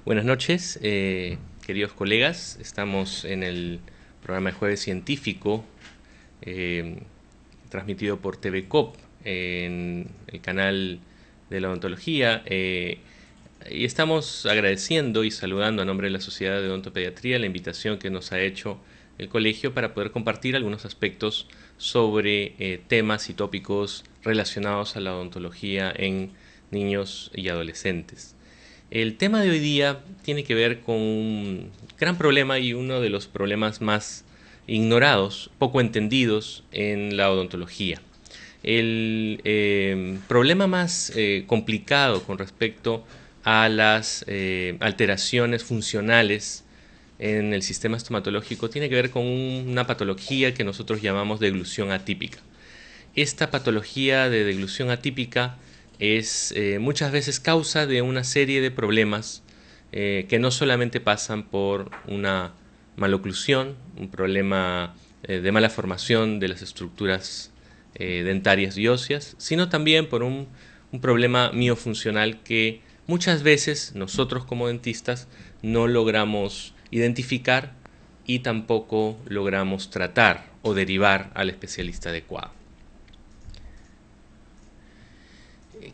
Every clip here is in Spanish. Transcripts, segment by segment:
Buenas noches, queridos colegas. Estamos en el programa de Jueves Científico, transmitido por TV COP en el canal de la odontología. Y estamos agradeciendo y saludando a nombre de la Sociedad de Odontopediatría la invitación que nos ha hecho el colegio para poder compartir algunos aspectos sobre temas y tópicos relacionados a la odontología en niños y adolescentes. El tema de hoy día tiene que ver con un gran problema y uno de los problemas más ignorados, poco entendidos en la odontología. El problema más complicado con respecto a las alteraciones funcionales en el sistema estomatológico tiene que ver con una patología que nosotros llamamos deglución atípica. Esta patología de deglución atípica es muchas veces causa de una serie de problemas que no solamente pasan por una maloclusión, un problema de mala formación de las estructuras dentarias y óseas, sino también por un problema miofuncional que muchas veces nosotros como dentistas no logramos identificar y tampoco logramos tratar o derivar al especialista adecuado.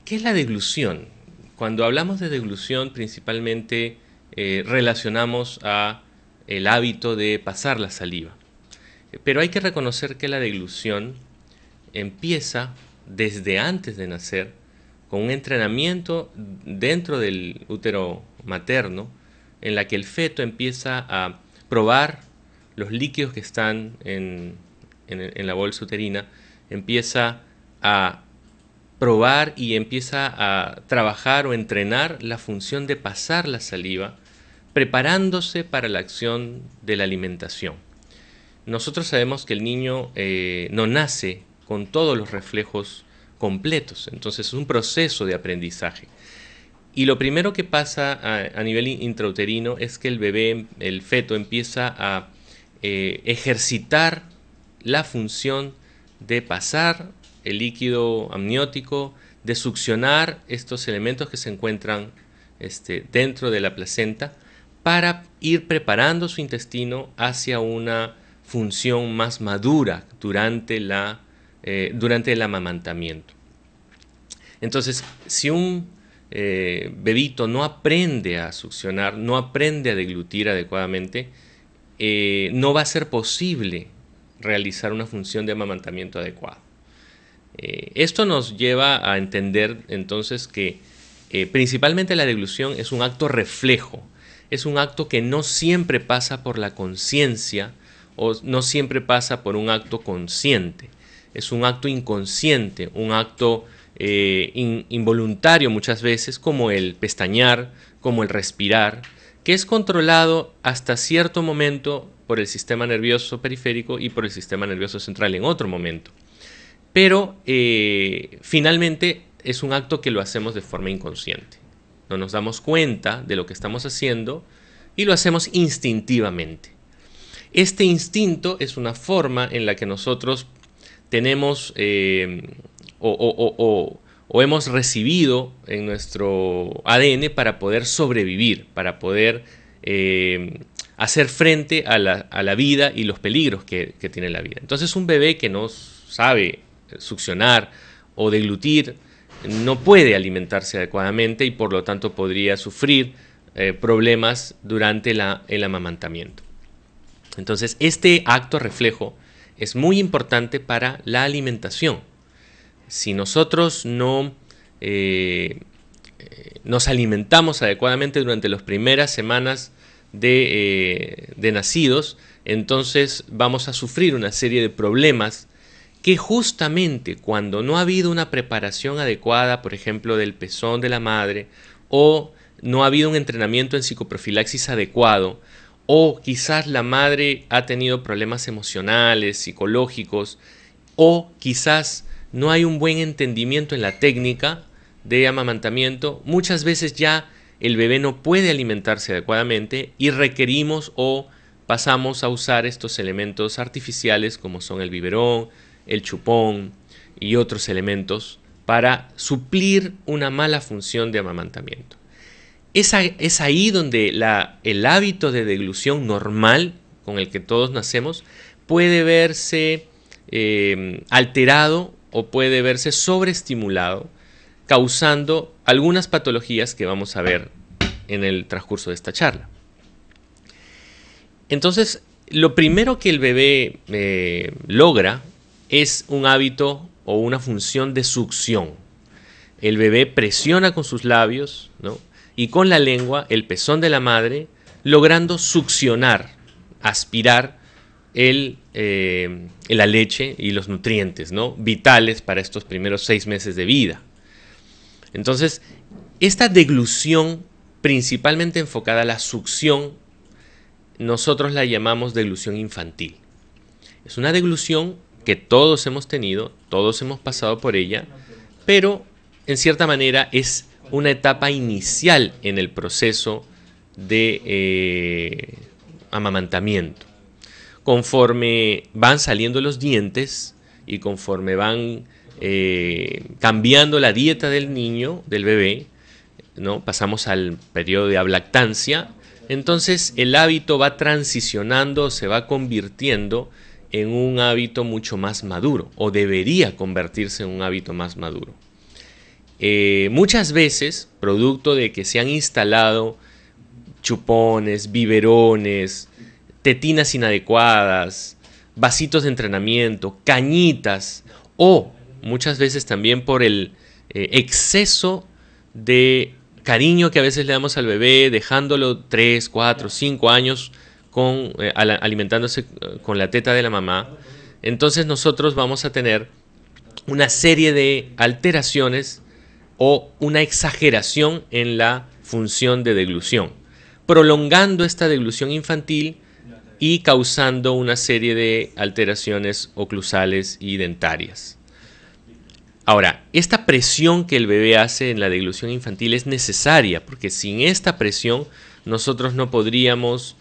¿Qué es la deglución? Cuando hablamos de deglución principalmente relacionamos a el hábito de pasar la saliva. Pero hay que reconocer que la deglución empieza desde antes de nacer con un entrenamiento dentro del útero materno en la que el feto empieza a probar los líquidos que están en la bolsa uterina, empieza a probar y empieza a trabajar o entrenar la función de pasar la saliva, preparándose para la acción de la alimentación. Nosotros sabemos que el niño no nace con todos los reflejos completos, entonces es un proceso de aprendizaje. Y lo primero que pasa a nivel intrauterino es que el bebé, el feto, empieza a ejercitar la función de pasar el líquido amniótico, de succionar estos elementos que se encuentran dentro de la placenta para ir preparando su intestino hacia una función más madura durante el amamantamiento. Entonces, si un bebito no aprende a succionar, no aprende a deglutir adecuadamente, no va a ser posible realizar una función de amamantamiento adecuada. Esto nos lleva a entender entonces que principalmente la deglución es un acto reflejo, es un acto que no siempre pasa por la conciencia o no siempre pasa por un acto consciente, es un acto inconsciente, un acto involuntario muchas veces, como el pestañear, como el respirar, que es controlado hasta cierto momento por el sistema nervioso periférico y por el sistema nervioso central en otro momento. Pero finalmente es un acto que lo hacemos de forma inconsciente. No nos damos cuenta de lo que estamos haciendo y lo hacemos instintivamente. Este instinto es una forma en la que nosotros tenemos o hemos recibido en nuestro ADN para poder sobrevivir, para poder hacer frente a la vida y los peligros que tiene la vida. Entonces un bebé que no sabe succionar o deglutir no puede alimentarse adecuadamente y por lo tanto podría sufrir problemas durante el amamantamiento. Entonces este acto reflejo es muy importante para la alimentación. Si nosotros no nos alimentamos adecuadamente durante las primeras semanas de nacidos, entonces vamos a sufrir una serie de problemas que justamente cuando no ha habido una preparación adecuada, por ejemplo, del pezón de la madre, o no ha habido un entrenamiento en psicoprofilaxis adecuado, o quizás la madre ha tenido problemas emocionales, psicológicos, o quizás no hay un buen entendimiento en la técnica de amamantamiento, muchas veces ya el bebé no puede alimentarse adecuadamente y requerimos o pasamos a usar estos elementos artificiales como son el biberón, el chupón y otros elementos para suplir una mala función de amamantamiento. Es ahí donde el hábito de deglución normal con el que todos nacemos puede verse alterado o puede verse sobreestimulado, causando algunas patologías que vamos a ver en el transcurso de esta charla. Entonces, lo primero que el bebé logra es un hábito o una función de succión. El bebé presiona con sus labios, ¿no?, y con la lengua el pezón de la madre, logrando succionar, aspirar la leche y los nutrientes, ¿no?, vitales para estos primeros 6 meses de vida. Entonces, esta deglución principalmente enfocada a la succión, nosotros la llamamos deglución infantil. Es una deglución que todos hemos tenido, todos hemos pasado por ella, pero en cierta manera es una etapa inicial en el proceso de amamantamiento. Conforme van saliendo los dientes y conforme van cambiando la dieta del niño, del bebé, ¿no?, pasamos al periodo de ablactancia, entonces el hábito va transicionando, se va convirtiendo en un hábito mucho más maduro, o debería convertirse en un hábito más maduro. Muchas veces, producto de que se han instalado chupones, biberones, tetinas inadecuadas, vasitos de entrenamiento, cañitas, o muchas veces también por el exceso de cariño que a veces le damos al bebé, dejándolo 3, 4, 5 años alimentándose con la teta de la mamá, entonces nosotros vamos a tener una serie de alteraciones o una exageración en la función de deglución, prolongando esta deglución infantil y causando una serie de alteraciones oclusales y dentarias. Ahora, esta presión que el bebé hace en la deglución infantil es necesaria, porque sin esta presión nosotros no podríamos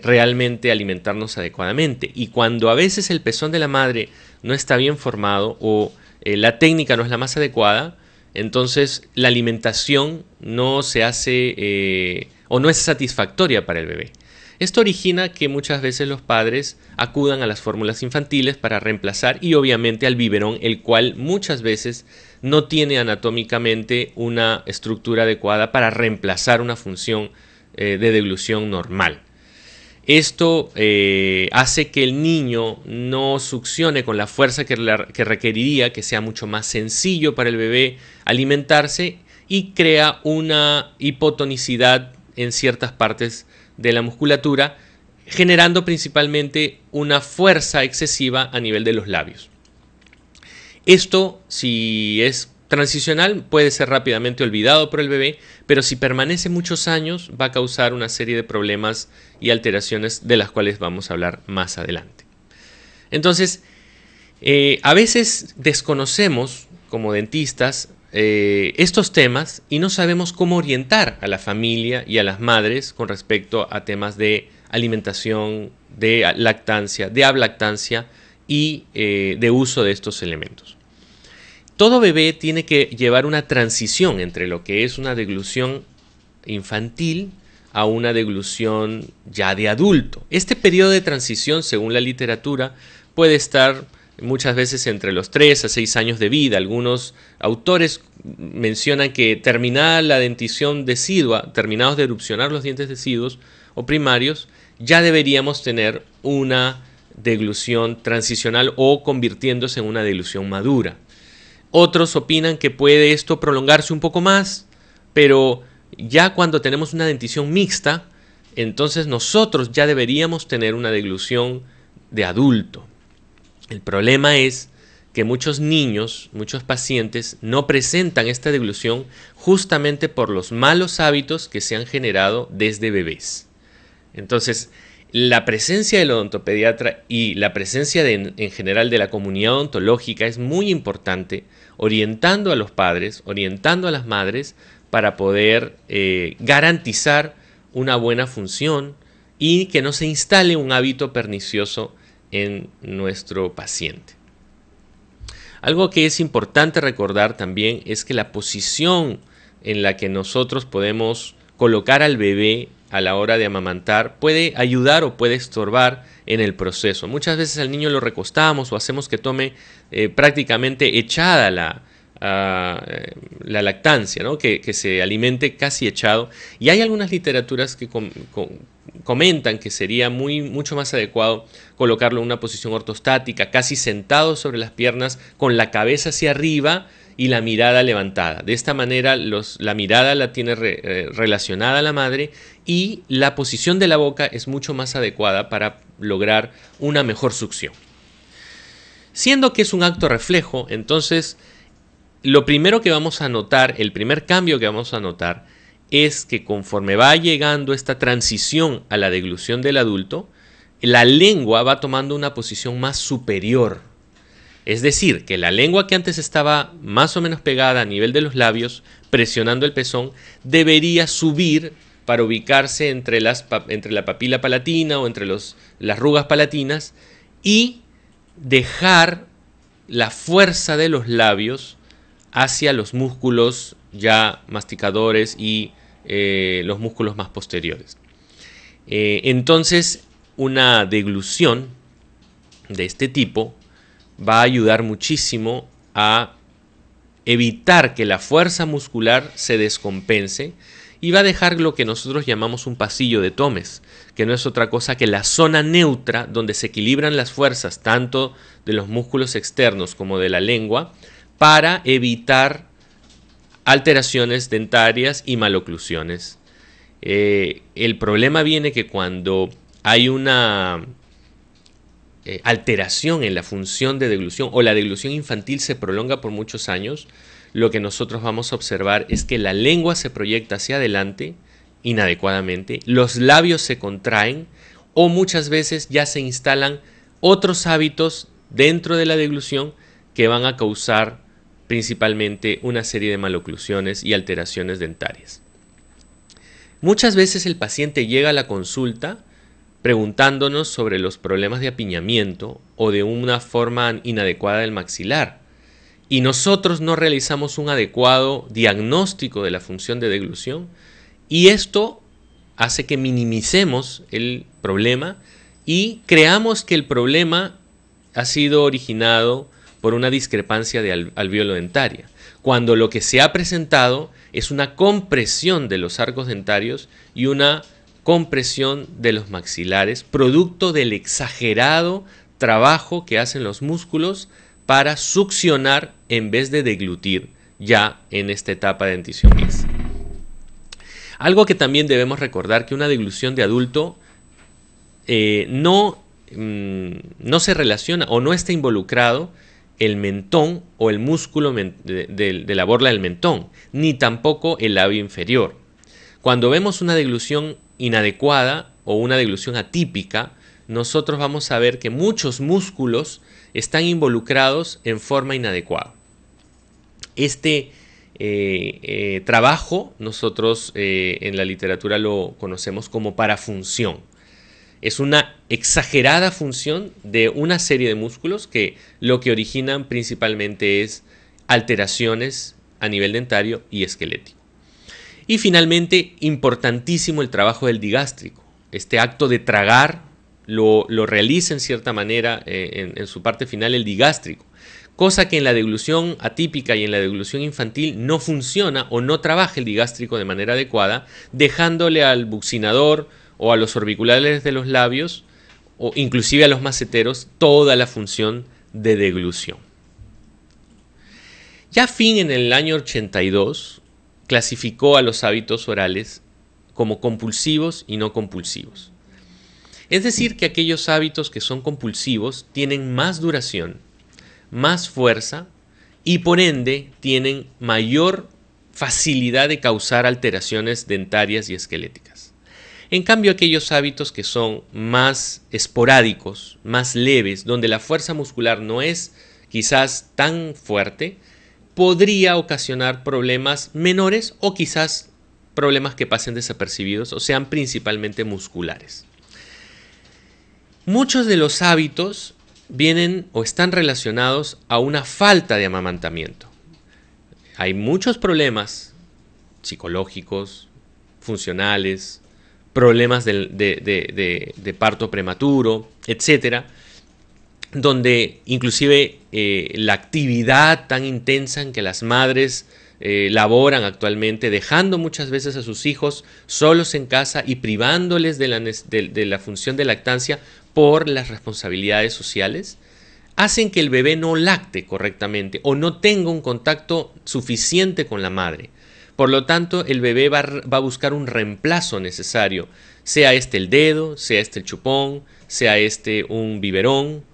realmente alimentarnos adecuadamente. Y cuando a veces el pezón de la madre no está bien formado o la técnica no es la más adecuada, entonces la alimentación no se hace o no es satisfactoria para el bebé. Esto origina que muchas veces los padres acudan a las fórmulas infantiles para reemplazar y obviamente al biberón, el cual muchas veces no tiene anatómicamente una estructura adecuada para reemplazar una función de deglución normal. Esto hace que el niño no succione con la fuerza que requeriría, que sea mucho más sencillo para el bebé alimentarse, y crea una hipotonicidad en ciertas partes de la musculatura, generando principalmente una fuerza excesiva a nivel de los labios. Esto, si es transicional, puede ser rápidamente olvidado por el bebé, pero si permanece muchos años va a causar una serie de problemas y alteraciones de las cuales vamos a hablar más adelante. Entonces, a veces desconocemos como dentistas estos temas y no sabemos cómo orientar a la familia y a las madres con respecto a temas de alimentación, de lactancia, de ablactancia y de uso de estos elementos. Todo bebé tiene que llevar una transición entre lo que es una deglución infantil a una deglución ya de adulto. Este periodo de transición, según la literatura, puede estar muchas veces entre los 3 a 6 años de vida. Algunos autores mencionan que terminada la dentición decidua, terminados de erupcionar los dientes deciduos o primarios, ya deberíamos tener una deglución transicional o convirtiéndose en una deglución madura. Otros opinan que puede esto prolongarse un poco más, pero ya cuando tenemos una dentición mixta, entonces nosotros ya deberíamos tener una deglución de adulto. El problema es que muchos niños, muchos pacientes no presentan esta deglución justamente por los malos hábitos que se han generado desde bebés. Entonces, la presencia del odontopediatra y la presencia en general de la comunidad odontológica es muy importante, orientando a los padres, orientando a las madres para poder garantizar una buena función y que no se instale un hábito pernicioso en nuestro paciente. Algo que es importante recordar también es que la posición en la que nosotros podemos colocar al bebé a la hora de amamantar puede ayudar o puede estorbar en el proceso. Muchas veces al niño lo recostamos o hacemos que tome prácticamente echada la lactancia, ¿no? Que se alimente casi echado. Y hay algunas literaturas que comentan que sería mucho más adecuado colocarlo en una posición ortostática, casi sentado sobre las piernas, con la cabeza hacia arriba y la mirada levantada. De esta manera la mirada la tiene relacionada a la madre y la posición de la boca es mucho más adecuada para lograr una mejor succión. Siendo que es un acto reflejo, entonces lo primero que vamos a notar, el primer cambio que vamos a notar es que conforme va llegando esta transición a la deglución del adulto, la lengua va tomando una posición más superior. Es decir, que la lengua que antes estaba más o menos pegada a nivel de los labios, presionando el pezón, debería subir para ubicarse entre la papila palatina o entre las rugas palatinas y dejar la fuerza de los labios hacia los músculos ya masticadores y los músculos más posteriores. Entonces, una deglución de este tipo va a ayudar muchísimo a evitar que la fuerza muscular se descompense y va a dejar lo que nosotros llamamos un pasillo de Thomes, que no es otra cosa que la zona neutra donde se equilibran las fuerzas tanto de los músculos externos como de la lengua para evitar alteraciones dentarias y maloclusiones. El problema viene que cuando hay una alteración en la función de deglución o la deglución infantil se prolonga por muchos años, lo que nosotros vamos a observar es que la lengua se proyecta hacia adelante inadecuadamente, los labios se contraen o muchas veces ya se instalan otros hábitos dentro de la deglución que van a causar principalmente una serie de maloclusiones y alteraciones dentarias. Muchas veces el paciente llega a la consulta preguntándonos sobre los problemas de apiñamiento o de una forma inadecuada del maxilar. Y nosotros no realizamos un adecuado diagnóstico de la función de deglución y esto hace que minimicemos el problema y creamos que el problema ha sido originado por una discrepancia de alveolo-dentaria, cuando lo que se ha presentado es una compresión de los arcos dentarios y una compresión de los maxilares, producto del exagerado trabajo que hacen los músculos para succionar en vez de deglutir ya en esta etapa de dentición mixta. Algo que también debemos recordar que una deglución de adulto no se relaciona o no está involucrado el mentón o el músculo de la borla del mentón, ni tampoco el labio inferior. Cuando vemos una deglución inadecuada o una deglución atípica, nosotros vamos a ver que muchos músculos están involucrados en forma inadecuada. Este trabajo nosotros en la literatura lo conocemos como parafunción. Es una exagerada función de una serie de músculos que lo que originan principalmente es alteraciones a nivel dentario y esquelético. Y finalmente, importantísimo el trabajo del digástrico. Este acto de tragar lo realiza en cierta manera en su parte final el digástrico, cosa que en la deglución atípica y en la deglución infantil no funciona o no trabaja el digástrico de manera adecuada, dejándole al buccinador o a los orbiculares de los labios o inclusive a los maceteros toda la función de deglución. Ya Finn en el año 82 clasificó a los hábitos orales como compulsivos y no compulsivos. Es decir, que aquellos hábitos que son compulsivos tienen más duración, más fuerza y por ende tienen mayor facilidad de causar alteraciones dentarias y esqueléticas. En cambio, aquellos hábitos que son más esporádicos, más leves, donde la fuerza muscular no es quizás tan fuerte, podría ocasionar problemas menores o quizás problemas que pasen desapercibidos o sean principalmente musculares. Muchos de los hábitos vienen o están relacionados a una falta de amamantamiento. Hay muchos problemas psicológicos, funcionales, problemas de parto prematuro, etcétera, donde inclusive la actividad tan intensa en que las madres laboran actualmente, dejando muchas veces a sus hijos solos en casa y privándoles de la función de lactancia por las responsabilidades sociales, hacen que el bebé no lacte correctamente o no tenga un contacto suficiente con la madre. Por lo tanto, el bebé va a buscar un reemplazo necesario, sea este el dedo, sea este el chupón, sea este un biberón.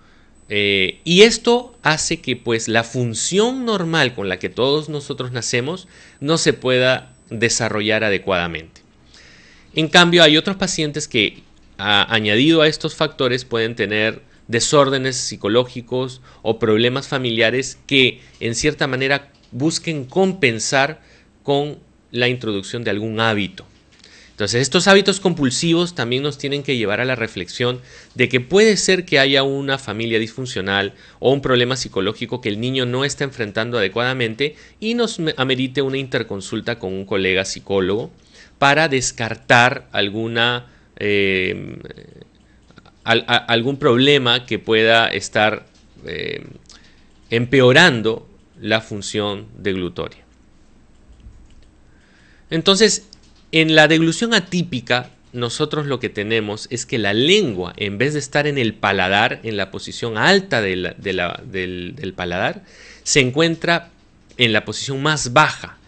Y esto hace que pues la función normal con la que todos nosotros nacemos no se pueda desarrollar adecuadamente. En cambio, hay otros pacientes que, añadido a estos factores, pueden tener desórdenes psicológicos o problemas familiares que en cierta manera busquen compensar con la introducción de algún hábito. Entonces, estos hábitos compulsivos también nos tienen que llevar a la reflexión de que puede ser que haya una familia disfuncional o un problema psicológico que el niño no está enfrentando adecuadamente y nos amerite una interconsulta con un colega psicólogo para descartar algún problema que pueda estar empeorando la función deglutoria. Entonces, en la deglución atípica, nosotros lo que tenemos es que la lengua, en vez de estar en el paladar, en la posición alta del paladar, se encuentra en la posición más baja,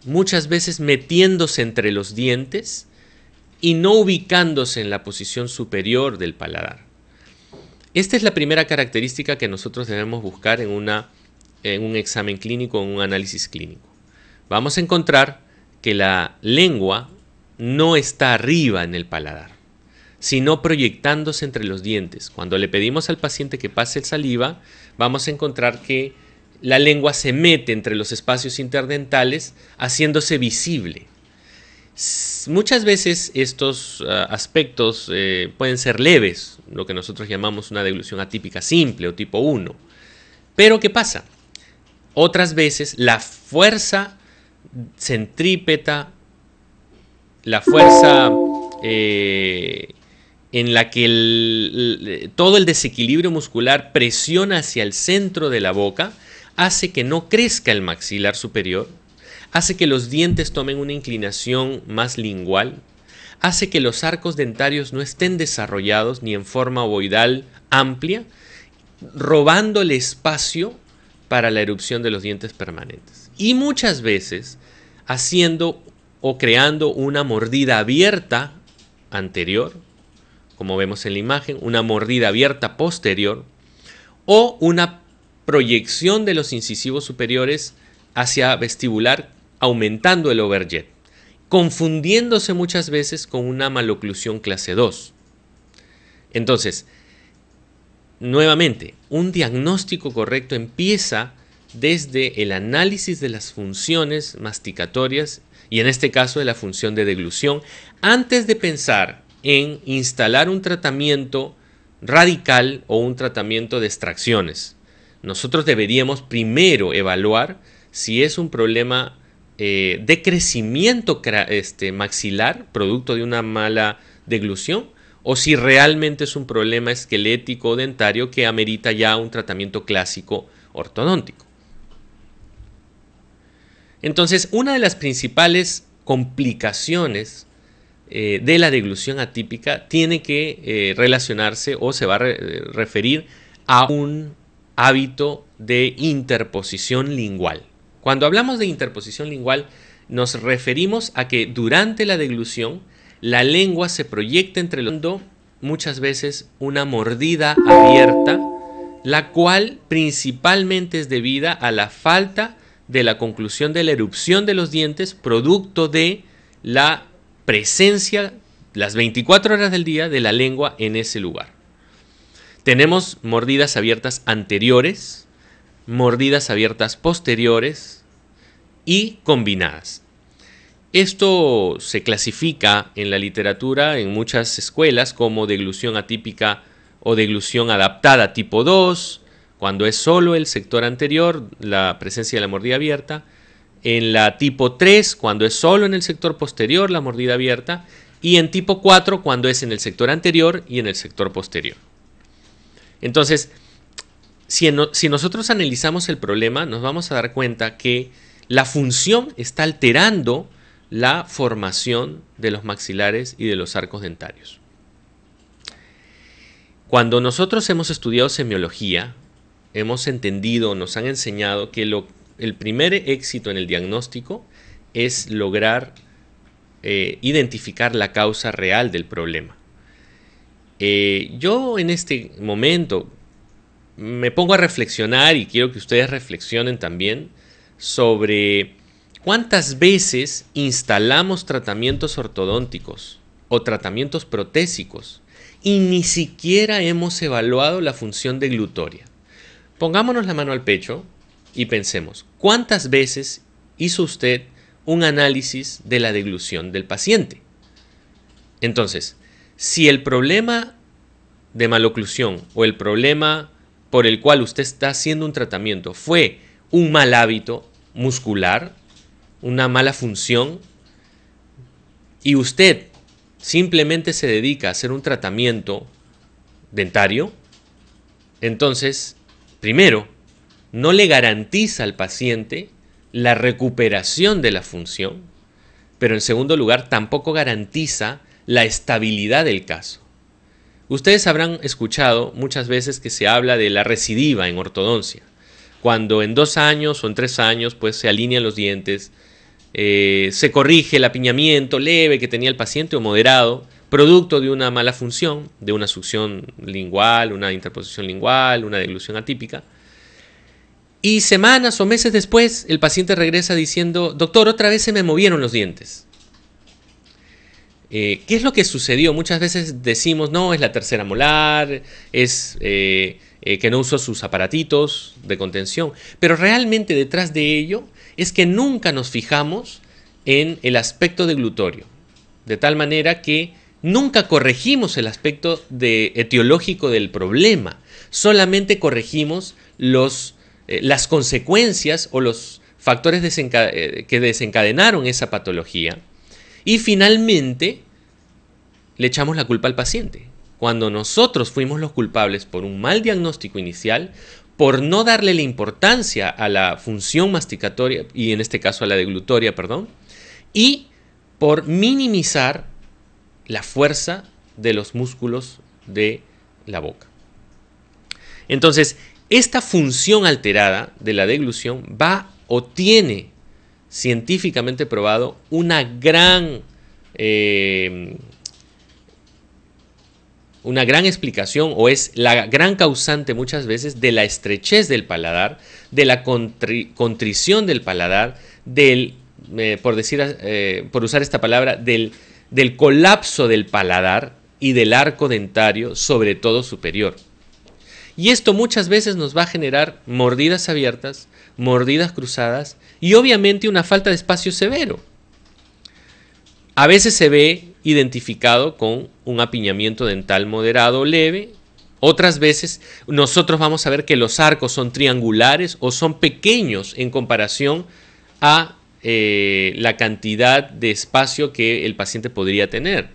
muchas veces metiéndose entre los dientes y no ubicándose en la posición superior del paladar. Esta es la primera característica que nosotros debemos buscar en un examen clínico, en un análisis clínico. Vamos a encontrar que la lengua no está arriba en el paladar, sino proyectándose entre los dientes. Cuando le pedimos al paciente que pase saliva, vamos a encontrar que la lengua se mete entre los espacios interdentales, haciéndose visible. Muchas veces estos aspectos pueden ser leves, lo que nosotros llamamos una deglución atípica simple o tipo 1. Pero ¿qué pasa? Otras veces la fuerza centrípeta, la fuerza en la que todo el desequilibrio muscular presiona hacia el centro de la boca, hace que no crezca el maxilar superior, hace que los dientes tomen una inclinación más lingual, hace que los arcos dentarios no estén desarrollados ni en forma ovoidal amplia, robándole espacio para la erupción de los dientes permanentes. Y muchas veces haciendo o creando una mordida abierta anterior, como vemos en la imagen, una mordida abierta posterior, o una proyección de los incisivos superiores hacia vestibular, aumentando el overjet, confundiéndose muchas veces con una maloclusión clase 2. Entonces, nuevamente, un diagnóstico correcto empieza desde el análisis de las funciones masticatorias y en este caso de la función de deglución, antes de pensar en instalar un tratamiento radical o un tratamiento de extracciones. Nosotros deberíamos primero evaluar si es un problema de crecimiento maxilar, producto de una mala deglución, o si realmente es un problema esquelético o dentario que amerita ya un tratamiento clásico ortodóntico. Entonces, una de las principales complicaciones de la deglución atípica tiene que relacionarse o se va a referir a un hábito de interposición lingual. Cuando hablamos de interposición lingual, nos referimos a que durante la deglución la lengua se proyecta entre los dientes, muchas veces una mordida abierta, la cual principalmente es debida a la falta de la conclusión de la erupción de los dientes, producto de la presencia las 24 horas del día de la lengua en ese lugar. Tenemos mordidas abiertas anteriores, mordidas abiertas posteriores y combinadas. Esto se clasifica en la literatura en muchas escuelas como deglución atípica o deglución adaptada tipo 2, cuando es solo el sector anterior, la presencia de la mordida abierta, en la tipo 3 cuando es solo en el sector posterior la mordida abierta, y en tipo 4 cuando es en el sector anterior y en el sector posterior. Entonces, si nosotros analizamos el problema, nos vamos a dar cuenta que la función está alterando la formación de los maxilares y de los arcos dentarios. Cuando nosotros hemos estudiado semiología, hemos entendido, nos han enseñado que el primer éxito en el diagnóstico es lograr identificar la causa real del problema. Yo en este momento me pongo a reflexionar, y quiero que ustedes reflexionen también, sobre cuántas veces instalamos tratamientos ortodónticos o tratamientos protésicos y ni siquiera hemos evaluado la función deglutoria. Pongámonos la mano al pecho y pensemos, ¿cuántas veces hizo usted un análisis de la deglución del paciente? Entonces, si el problema de maloclusión o el problema por el cual usted está haciendo un tratamiento fue un mal hábito muscular, una mala función, y usted simplemente se dedica a hacer un tratamiento dentario, entonces, primero, no le garantiza al paciente la recuperación de la función, pero en segundo lugar, tampoco garantiza la estabilidad del caso. Ustedes habrán escuchado muchas veces que se habla de la recidiva en ortodoncia, cuando en 2 años o en 3 años pues, se alinean los dientes, se corrige el apiñamiento leve que tenía el paciente o moderado, producto de una mala función, de una succión lingual, una interposición lingual, una deglución atípica. Y semanas o meses después el paciente regresa diciendo, doctor, otra vez se me movieron los dientes. ¿Qué es lo que sucedió? Muchas veces decimos, no, es la tercera molar, es que no usó sus aparatitos de contención, pero realmente detrás de ello es que nunca nos fijamos en el aspecto deglutorio, de tal manera que nunca corregimos el aspecto etiológico del problema, solamente corregimos las consecuencias o los factores que desencadenaron esa patología, y finalmente le echamos la culpa al paciente, cuando nosotros fuimos los culpables por un mal diagnóstico inicial, por no darle la importancia a la función masticatoria, y en este caso a la deglutoria, perdón, y por minimizar la fuerza de los músculos de la boca. Entonces, esta función alterada de la deglución va o tiene científicamente probado una gran explicación, o es la gran causante muchas veces de la estrechez del paladar, de la contrición del paladar, por usar esta palabra, del colapso del paladar y del arco dentario, sobre todo superior. Y esto muchas veces nos va a generar mordidas abiertas, mordidas cruzadas y obviamente una falta de espacio severo. A veces se ve identificado con un apiñamiento dental moderado o leve. Otras veces nosotros vamos a ver que los arcos son triangulares o son pequeños en comparación a la cantidad de espacio que el paciente podría tener.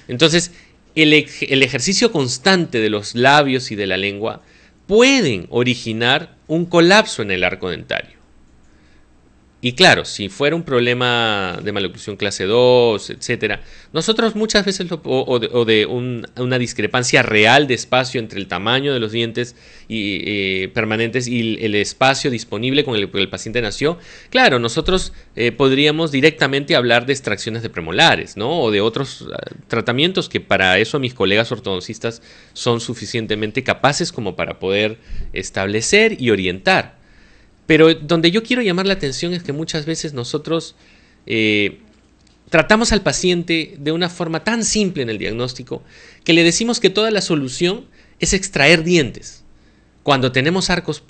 Entonces, el ejercicio constante de los labios y de la lengua pueden originar un colapso en el arco dentario. Y claro, si fuera un problema de maloclusión clase 2, etc., nosotros muchas veces, una discrepancia real de espacio entre el tamaño de los dientes permanentes y el espacio disponible con el que el paciente nació, claro, nosotros podríamos directamente hablar de extracciones de premolares, ¿no? O de otros tratamientos que para eso mis colegas ortodoncistas son suficientemente capaces como para poder establecer y orientar. Pero donde yo quiero llamar la atención es que muchas veces nosotros tratamos al paciente de una forma tan simple en el diagnóstico que le decimos que toda la solución es extraer dientes cuando tenemos arcos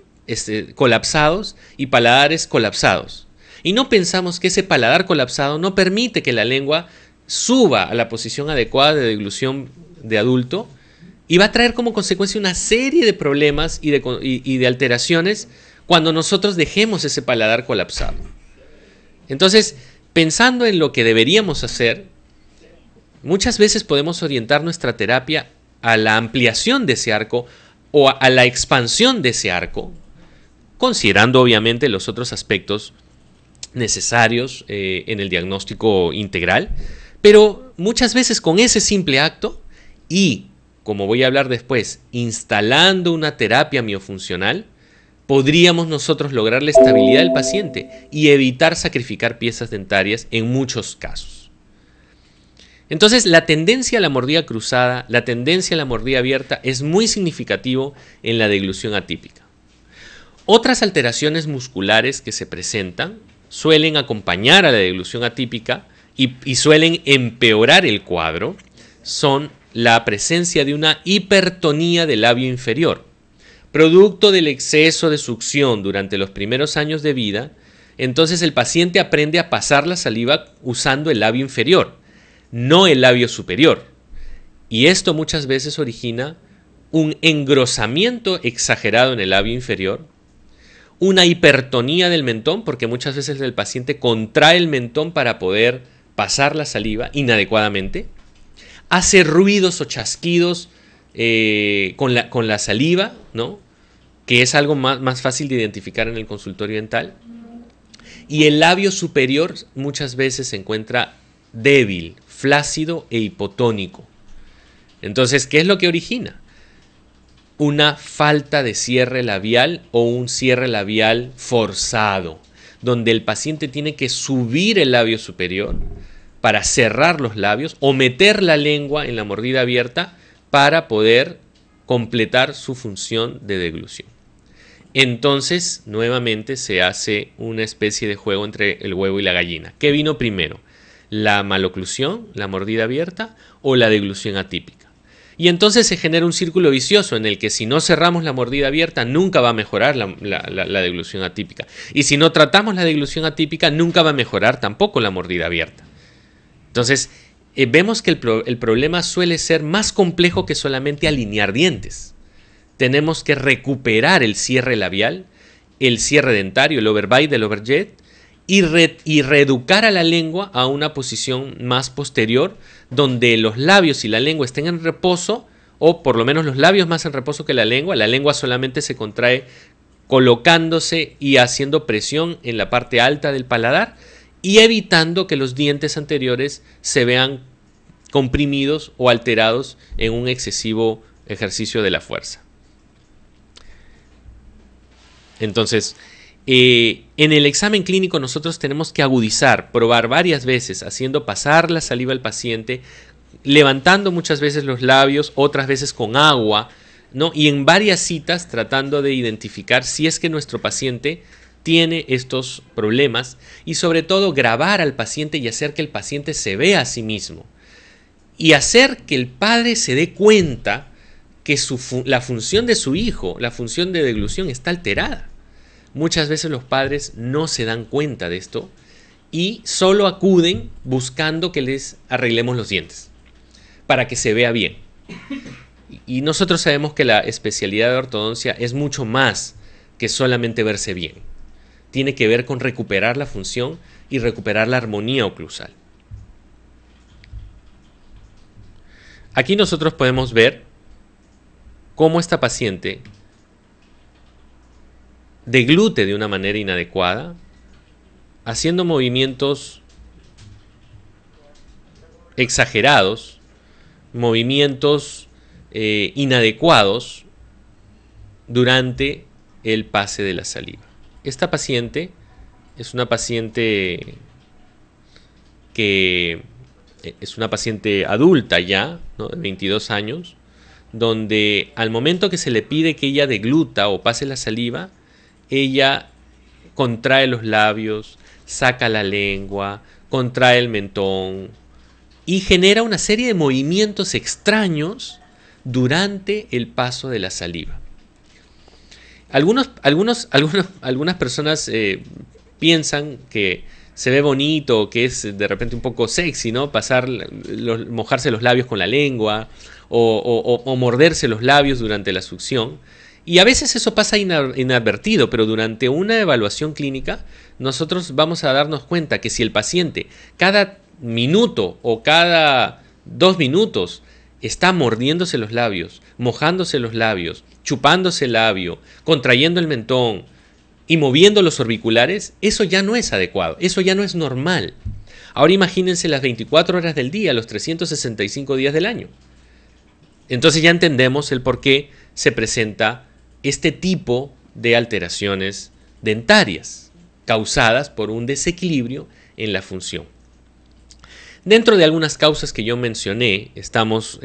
colapsados y paladares colapsados. Y no pensamos que ese paladar colapsado no permite que la lengua suba a la posición adecuada de deglución de adulto y va a traer como consecuencia una serie de problemas y de alteraciones cuando nosotros dejemos ese paladar colapsado. Entonces, pensando en lo que deberíamos hacer, muchas veces podemos orientar nuestra terapia a la ampliación de ese arco o a la expansión de ese arco, considerando obviamente los otros aspectos necesarios en el diagnóstico integral, pero muchas veces con ese simple acto y, como voy a hablar después, instalando una terapia miofuncional, podríamos nosotros lograr la estabilidad del paciente y evitar sacrificar piezas dentarias en muchos casos. Entonces, la tendencia a la mordida cruzada, la tendencia a la mordida abierta es muy significativo en la deglución atípica. Otras alteraciones musculares que se presentan suelen acompañar a la deglución atípica y suelen empeorar el cuadro son la presencia de una hipertonía del labio inferior. Producto del exceso de succión durante los primeros años de vida, entonces el paciente aprende a pasar la saliva usando el labio inferior, no el labio superior. Y esto muchas veces origina un engrosamiento exagerado en el labio inferior, una hipertonía del mentón, porque muchas veces el paciente contrae el mentón para poder pasar la saliva inadecuadamente, hace ruidos o chasquidos con la saliva, ¿no?, que es algo más fácil de identificar en el consultorio dental. Y el labio superior muchas veces se encuentra débil, flácido e hipotónico. Entonces, ¿qué es lo que origina? Una falta de cierre labial o un cierre labial forzado, donde el paciente tiene que subir el labio superior para cerrar los labios o meter la lengua en la mordida abierta para poder completar su función de deglución. Entonces, nuevamente se hace una especie de juego entre el huevo y la gallina. ¿Qué vino primero? ¿La maloclusión, la mordida abierta o la deglución atípica? Y entonces se genera un círculo vicioso en el que si no cerramos la mordida abierta nunca va a mejorar la deglución atípica. Y si no tratamos la deglución atípica nunca va a mejorar tampoco la mordida abierta. Entonces vemos que el problema suele ser más complejo que solamente alinear dientes. Tenemos que recuperar el cierre labial, el cierre dentario, el overbite, el overjet, y reeducar a la lengua a una posición más posterior, donde los labios y la lengua estén en reposo, o por lo menos los labios más en reposo que la lengua solamente se contrae colocándose y haciendo presión en la parte alta del paladar, y evitando que los dientes anteriores se vean comprimidos o alterados en un excesivo ejercicio de la fuerza. Entonces, en el examen clínico nosotros tenemos que agudizar, probar varias veces, haciendo pasar la saliva al paciente, levantando muchas veces los labios, otras veces con agua, ¿no? Y en varias citas tratando de identificar si es que nuestro paciente tiene estos problemas y sobre todo grabar al paciente y hacer que el paciente se vea a sí mismo y hacer que el padre se dé cuenta que la función de su hijo, la función de deglución está alterada. Muchas veces los padres no se dan cuenta de esto y solo acuden buscando que les arreglemos los dientes para que se vea bien. Y nosotros sabemos que la especialidad de ortodoncia es mucho más que solamente verse bien. Tiene que ver con recuperar la función y recuperar la armonía oclusal. Aquí nosotros podemos ver cómo esta paciente deglute de una manera inadecuada, haciendo movimientos exagerados, movimientos inadecuados durante el pase de la saliva. Esta paciente es una paciente que es una paciente adulta ya, ¿no?, de 22 años, donde al momento que se le pide que ella degluta o pase la saliva, ella contrae los labios, saca la lengua, contrae el mentón y genera una serie de movimientos extraños durante el paso de la saliva. Algunas personas piensan que se ve bonito, que es de repente un poco sexy, ¿no?, mojarse los labios con la lengua o morderse los labios durante la succión. Y a veces eso pasa inadvertido, pero durante una evaluación clínica nosotros vamos a darnos cuenta que si el paciente cada minuto o cada 2 minutos está mordiéndose los labios, mojándose los labios, chupándose el labio, contrayendo el mentón y moviendo los orbiculares, eso ya no es adecuado, eso ya no es normal. Ahora imagínense las 24 horas del día, los 365 días del año. Entonces ya entendemos el por qué se presenta este tipo de alteraciones dentarias causadas por un desequilibrio en la función. Dentro de algunas causas que yo mencioné, estamos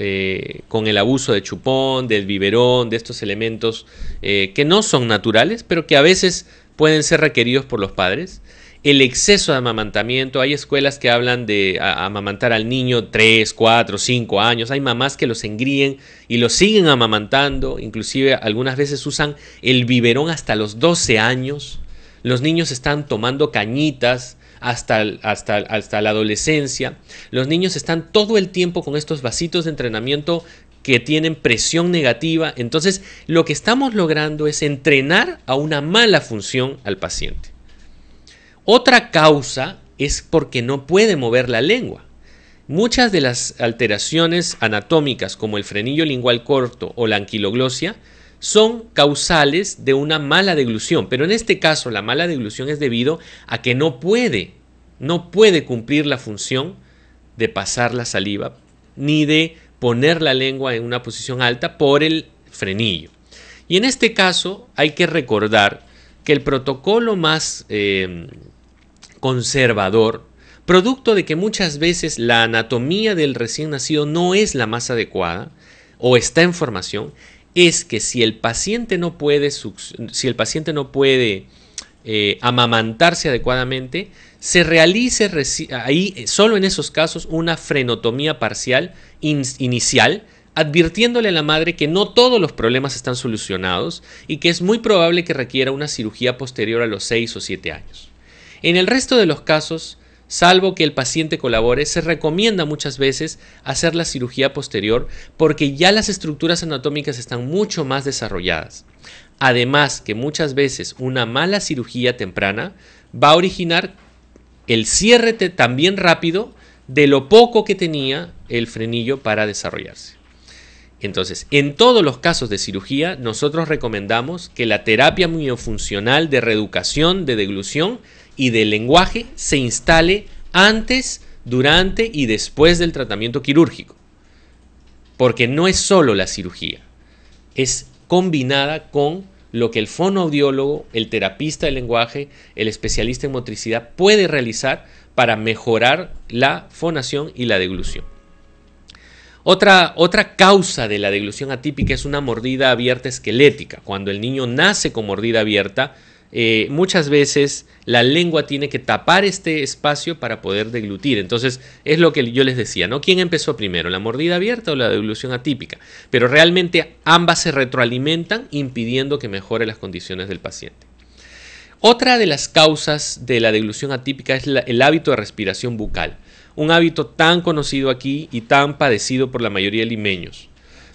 con el abuso de chupón, del biberón, de estos elementos que no son naturales, pero que a veces pueden ser requeridos por los padres. El exceso de amamantamiento, hay escuelas que hablan de amamantar al niño 3, 4, 5 años, hay mamás que los engríen y los siguen amamantando, inclusive algunas veces usan el biberón hasta los 12 años, los niños están tomando cañitas hasta la adolescencia, los niños están todo el tiempo con estos vasitos de entrenamiento que tienen presión negativa, entonces lo que estamos logrando es entrenar a una mala función al paciente. Otra causa es porque no puede mover la lengua. Muchas de las alteraciones anatómicas como el frenillo lingual corto o la anquiloglosia son causales de una mala deglución, pero en este caso la mala deglución es debido a que no puede cumplir la función de pasar la saliva ni de poner la lengua en una posición alta por el frenillo. Y en este caso hay que recordar que el protocolo más conservador, producto de que muchas veces la anatomía del recién nacido no es la más adecuada o está en formación, es que si el paciente no puede amamantarse adecuadamente, se realice ahí, solo en esos casos, una frenotomía parcial inicial, advirtiéndole a la madre que no todos los problemas están solucionados y que es muy probable que requiera una cirugía posterior a los 6 o 7 años. En el resto de los casos, salvo que el paciente colabore, se recomienda muchas veces hacer la cirugía posterior porque ya las estructuras anatómicas están mucho más desarrolladas. Además que muchas veces una mala cirugía temprana va a originar el cierre también rápido de lo poco que tenía el frenillo para desarrollarse. Entonces, en todos los casos de cirugía, nosotros recomendamos que la terapia miofuncional de reeducación, de deglución y del lenguaje se instale antes, durante y después del tratamiento quirúrgico. Porque no es solo la cirugía, es combinada con lo que el fonoaudiólogo, el terapista del lenguaje, el especialista en motricidad puede realizar para mejorar la fonación y la deglución. Otra causa de la deglución atípica es una mordida abierta esquelética. Cuando el niño nace con mordida abierta, muchas veces la lengua tiene que tapar este espacio para poder deglutir. Entonces es lo que yo les decía, ¿no? ¿Quién empezó primero, la mordida abierta o la deglución atípica? Pero realmente ambas se retroalimentan, impidiendo que mejore las condiciones del paciente. Otra de las causas de la deglución atípica es el hábito de respiración bucal, un hábito tan conocido aquí y tan padecido por la mayoría de limeños,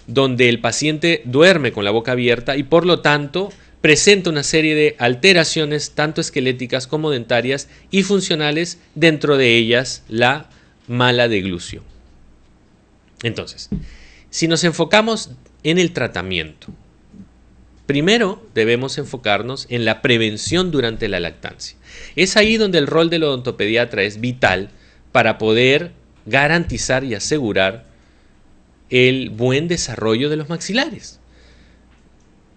donde el paciente duerme con la boca abierta y por lo tanto presenta una serie de alteraciones tanto esqueléticas como dentarias y funcionales, dentro de ellas la mala deglución. Entonces, si nos enfocamos en el tratamiento, primero debemos enfocarnos en la prevención durante la lactancia. Es ahí donde el rol del odontopediatra es vital para poder garantizar y asegurar el buen desarrollo de los maxilares.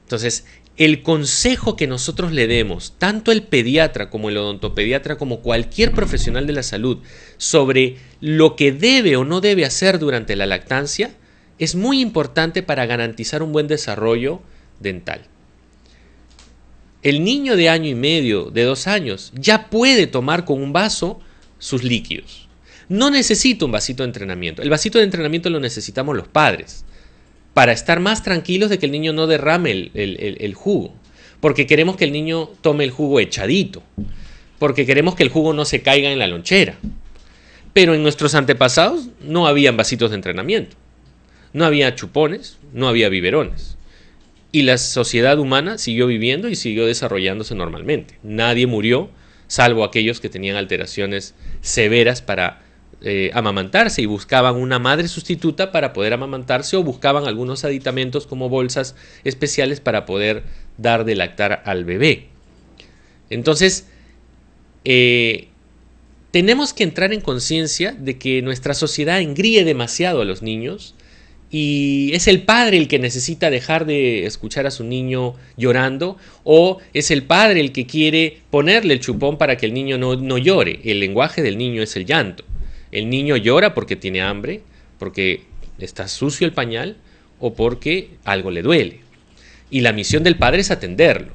Entonces, el consejo que nosotros le demos, tanto el pediatra como el odontopediatra, como cualquier profesional de la salud, sobre lo que debe o no debe hacer durante la lactancia, es muy importante para garantizar un buen desarrollo dental. El niño de año y medio, de 2 años, ya puede tomar con un vaso sus líquidos. No necesita un vasito de entrenamiento. El vasito de entrenamiento lo necesitamos los padres, para estar más tranquilos de que el niño no derrame el jugo, porque queremos que el niño tome el jugo echadito, porque queremos que el jugo no se caiga en la lonchera. Pero en nuestros antepasados no habían vasitos de entrenamiento, no había chupones, no había biberones. Y la sociedad humana siguió viviendo y siguió desarrollándose normalmente. Nadie murió, salvo aquellos que tenían alteraciones severas para amamantarse y buscaban una madre sustituta para poder amamantarse, o buscaban algunos aditamentos como bolsas especiales para poder dar de lactar al bebé. Entonces, tenemos que entrar en conciencia de que nuestra sociedad engríe demasiado a los niños, y es el padre el que necesita dejar de escuchar a su niño llorando, o es el padre el que quiere ponerle el chupón para que el niño no llore. El lenguaje del niño es el llanto. El niño llora porque tiene hambre, porque está sucio el pañal o porque algo le duele. Y la misión del padre es atenderlo,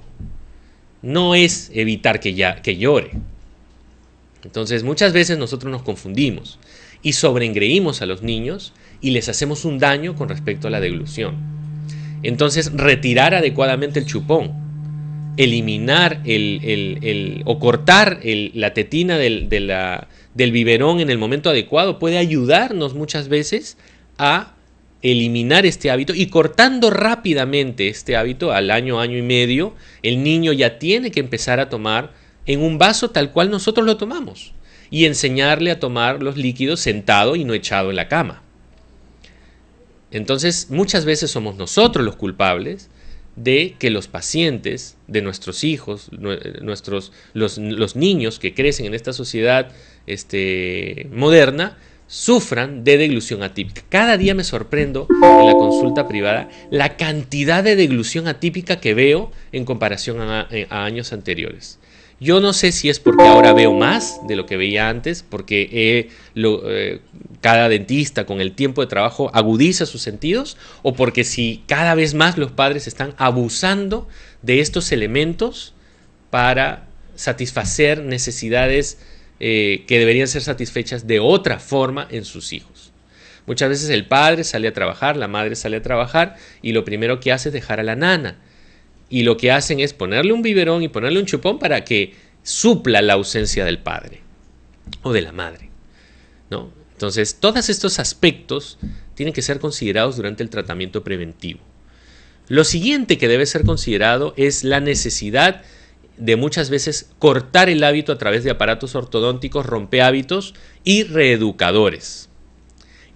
no es evitar que llore. Entonces muchas veces nosotros nos confundimos y sobreengreímos a los niños y les hacemos un daño con respecto a la deglución. Entonces, retirar adecuadamente el chupón, eliminar o cortar la tetina del biberón en el momento adecuado puede ayudarnos muchas veces a eliminar este hábito, y cortando rápidamente este hábito al año, año y medio, el niño ya tiene que empezar a tomar en un vaso tal cual nosotros lo tomamos y enseñarle a tomar los líquidos sentado y no echado en la cama. Entonces, muchas veces somos nosotros los culpables de que los pacientes de nuestros hijos, los niños que crecen en esta sociedad moderna, sufran de deglución atípica. Cada día me sorprendo en la consulta privada la cantidad de deglución atípica que veo en comparación a años anteriores. Yo no sé si es porque ahora veo más de lo que veía antes, porque cada dentista con el tiempo de trabajo agudiza sus sentidos, o porque si cada vez más los padres están abusando de estos elementos para satisfacer necesidades que deberían ser satisfechas de otra forma en sus hijos. Muchas veces el padre sale a trabajar, la madre sale a trabajar, y lo primero que hace es dejar a la nana. Y lo que hacen es ponerle un biberón y ponerle un chupón para que supla la ausencia del padre o de la madre, ¿no? Entonces, todos estos aspectos tienen que ser considerados durante el tratamiento preventivo. Lo siguiente que debe ser considerado es la necesidad de muchas veces cortar el hábito a través de aparatos ortodónticos, rompehábitos y reeducadores.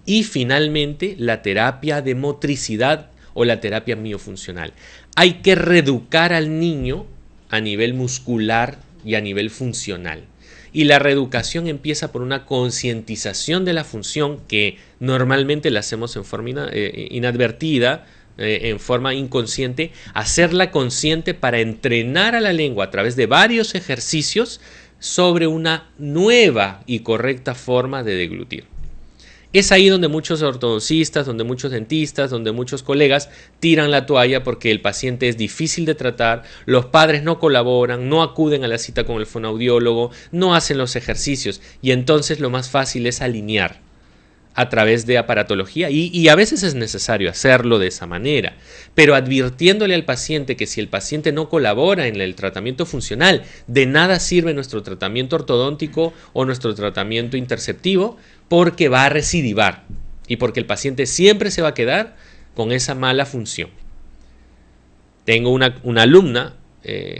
Y finalmente, la terapia de motricidad o la terapia miofuncional. Hay que reeducar al niño a nivel muscular y a nivel funcional. Y la reeducación empieza por una concientización de la función que normalmente la hacemos en forma inadvertida, en forma inconsciente, hacerla consciente para entrenar a la lengua a través de varios ejercicios sobre una nueva y correcta forma de deglutir. Es ahí donde muchos ortodoncistas, donde muchos dentistas, donde muchos colegas tiran la toalla porque el paciente es difícil de tratar, los padres no colaboran, no acuden a la cita con el fonoaudiólogo, no hacen los ejercicios, y entonces lo más fácil es alinear a través de aparatología, y a veces es necesario hacerlo de esa manera, pero advirtiéndole al paciente que si el paciente no colabora en el tratamiento funcional, de nada sirve nuestro tratamiento ortodóntico o nuestro tratamiento interceptivo, porque va a recidivar y porque el paciente siempre se va a quedar con esa mala función. Tengo una alumna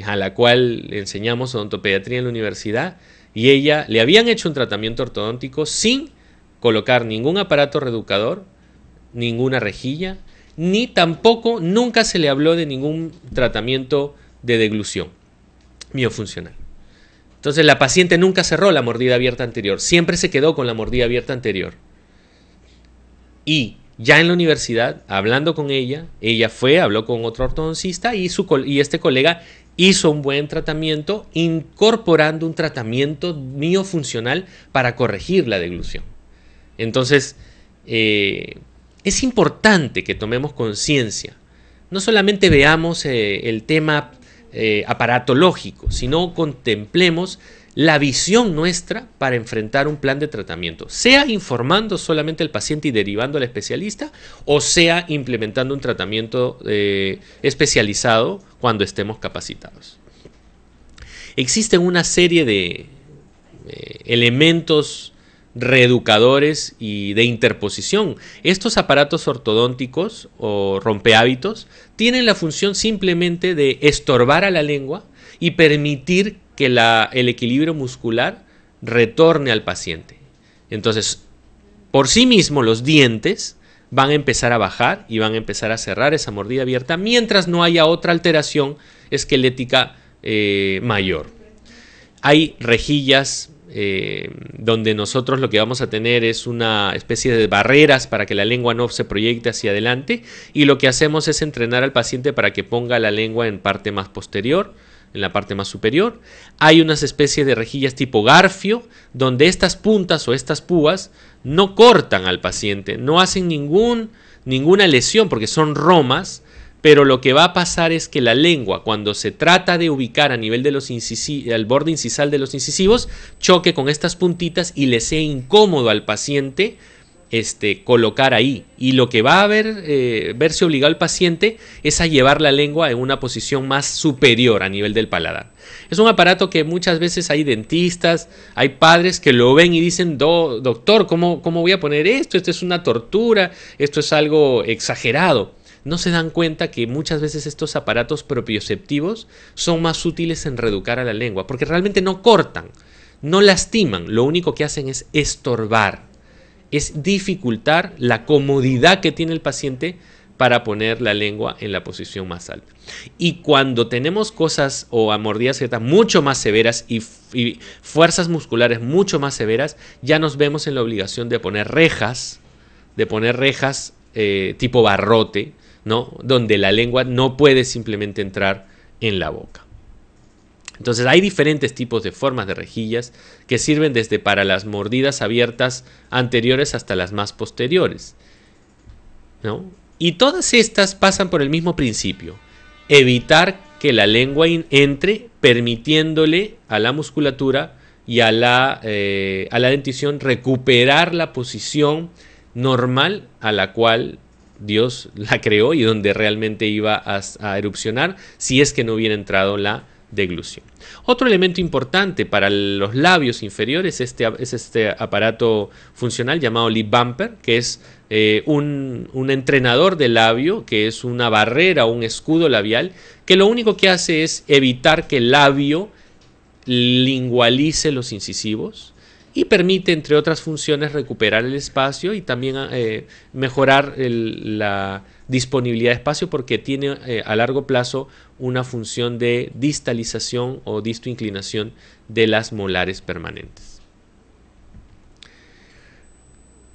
a la cual le enseñamos odontopediatría en la universidad, y ella le habían hecho un tratamiento ortodóntico sin colocar ningún aparato reeducador, ninguna rejilla, ni tampoco nunca se le habló de ningún tratamiento de deglución miofuncional. Entonces la paciente nunca cerró la mordida abierta anterior, siempre se quedó con la mordida abierta anterior. Y ya en la universidad, hablando con ella habló con otro ortodoncista, y este colega hizo un buen tratamiento incorporando un tratamiento miofuncional para corregir la deglución. Entonces, es importante que tomemos conciencia. No solamente veamos el tema aparatológico, sino contemplemos la visión nuestra para enfrentar un plan de tratamiento, sea informando solamente al paciente y derivando al especialista, o sea implementando un tratamiento especializado cuando estemos capacitados. Existen una serie de elementos reeducadores y de interposición. Estos aparatos ortodónticos o rompehábitos tienen la función simplemente de estorbar a la lengua y permitir que el equilibrio muscular retorne al paciente. Entonces, por sí mismo los dientes van a empezar a bajar y van a empezar a cerrar esa mordida abierta mientras no haya otra alteración esquelética mayor. Hay rejillas donde nosotros lo que vamos a tener es una especie de barreras para que la lengua no se proyecte hacia adelante, y lo que hacemos es entrenar al paciente para que ponga la lengua en parte más posterior, en la parte más superior. Hay unas especies de rejillas tipo garfio, donde estas puntas o estas púas no cortan al paciente, no hacen ninguna lesión porque son romas, pero lo que va a pasar es que la lengua, cuando se trata de ubicar a nivel de los al borde incisal de los incisivos, choque con estas puntitas y le sea incómodo al paciente colocar ahí. Y lo que va a verse obligado el paciente es a llevar la lengua en una posición más superior a nivel del paladar. Es un aparato que muchas veces hay dentistas, hay padres que lo ven y dicen, doctor, ¿cómo voy a poner esto? Esto es una tortura, esto es algo exagerado. No se dan cuenta que muchas veces estos aparatos propioceptivos son más útiles en reeducar a la lengua, porque realmente no cortan, no lastiman, lo único que hacen es estorbar, es dificultar la comodidad que tiene el paciente para poner la lengua en la posición más alta. Y cuando tenemos cosas o mordidas abiertas mucho más severas y fuerzas musculares mucho más severas, ya nos vemos en la obligación de poner rejas tipo barrote, ¿no? Donde la lengua no puede simplemente entrar en la boca. Entonces hay diferentes tipos de formas de rejillas que sirven desde para las mordidas abiertas anteriores hasta las más posteriores, ¿no? Y todas estas pasan por el mismo principio: evitar que la lengua entre, permitiéndole a la musculatura y a la dentición recuperar la posición normal a la cual Dios la creó y donde realmente iba a erupcionar si es que no hubiera entrado la deglución. Otro elemento importante para los labios inferiores es este aparato funcional llamado lip bumper, que es un entrenador de labio, que es una barrera o un escudo labial, que lo único que hace es evitar que el labio lingualice los incisivos y permite, entre otras funciones, recuperar el espacio y también mejorar la disponibilidad de espacio, porque tiene a largo plazo una función de distalización o distoinclinación de las molares permanentes.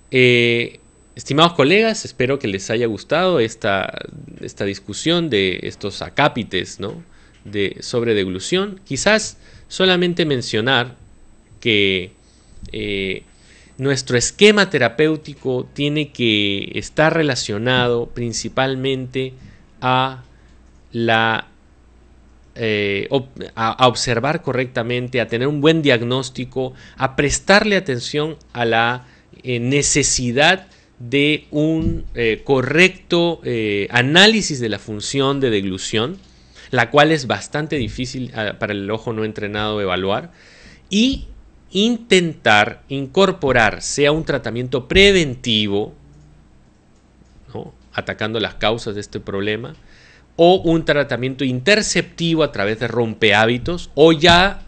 Estimados colegas, espero que les haya gustado esta discusión de estos acápites, ¿no? sobre deglución. Quizás solamente mencionar que nuestro esquema terapéutico tiene que estar relacionado principalmente a observar correctamente, a tener un buen diagnóstico, a prestarle atención a la necesidad de un correcto análisis de la función de deglución, la cual es bastante difícil para el ojo no entrenado evaluar, y intentar incorporar, sea un tratamiento preventivo, ¿no?, atacando las causas de este problema, o un tratamiento interceptivo a través de rompehábitos, o ya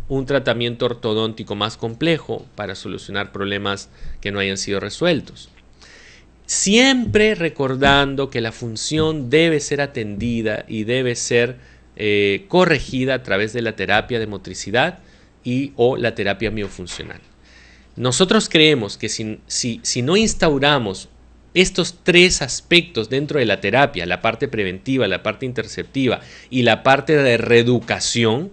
un tratamiento ortodóntico más complejo para solucionar problemas que no hayan sido resueltos. Siempre recordando que la función debe ser atendida y debe ser corregida a través de la terapia de motricidad o la terapia miofuncional. Nosotros creemos que si no instauramos estos tres aspectos dentro de la terapia, la parte preventiva, la parte interceptiva y la parte de reeducación,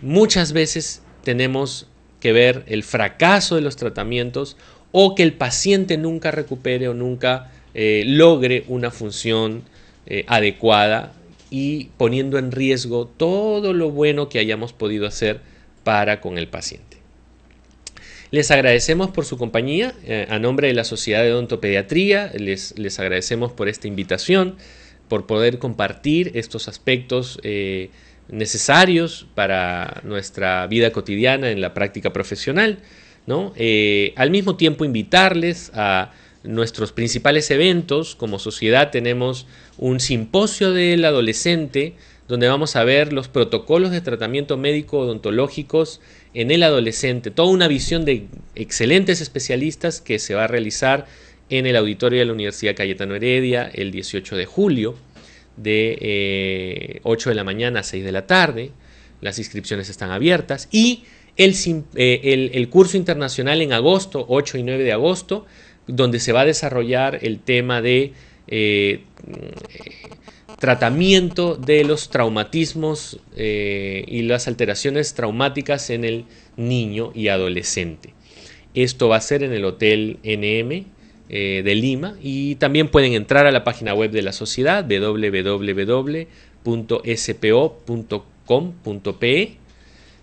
muchas veces tenemos que ver el fracaso de los tratamientos o que el paciente nunca recupere o nunca logre una función adecuada, y poniendo en riesgo todo lo bueno que hayamos podido hacer para con el paciente. Les agradecemos por su compañía. A nombre de la Sociedad de Odontopediatría les agradecemos por esta invitación, por poder compartir estos aspectos necesarios para nuestra vida cotidiana en la práctica profesional. ¿no? Al mismo tiempo invitarles a nuestros principales eventos. Como sociedad tenemos un simposio del adolescente donde vamos a ver los protocolos de tratamiento médico odontológicos en el adolescente, toda una visión de excelentes especialistas que se va a realizar en el auditorio de la Universidad Cayetano Heredia el 18 de julio de 8 de la mañana a 6 de la tarde. Las inscripciones están abiertas y el curso internacional en agosto, 8 y 9 de agosto, donde se va a desarrollar el tema de tratamiento de los traumatismos y las alteraciones traumáticas en el niño y adolescente. Esto va a ser en el Hotel NM de Lima, y también pueden entrar a la página web de la sociedad www.spo.com.pe,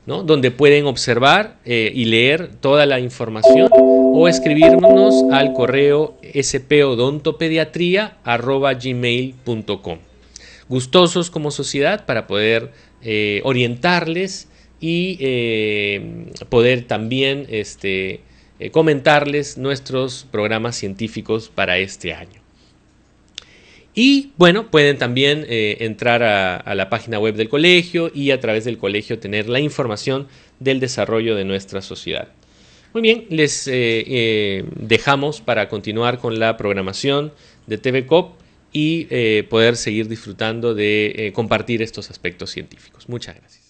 ¿no? Donde pueden observar y leer toda la información, o escribirnos al correo spodontopediatria@gmail.com. Gustosos como sociedad para poder orientarles y poder también comentarles nuestros programas científicos para este año. Y bueno, pueden también entrar a la página web del colegio y a través del colegio tener la información del desarrollo de nuestra sociedad. Muy bien, les dejamos para continuar con la programación de TV COP y poder seguir disfrutando de compartir estos aspectos científicos. Muchas gracias.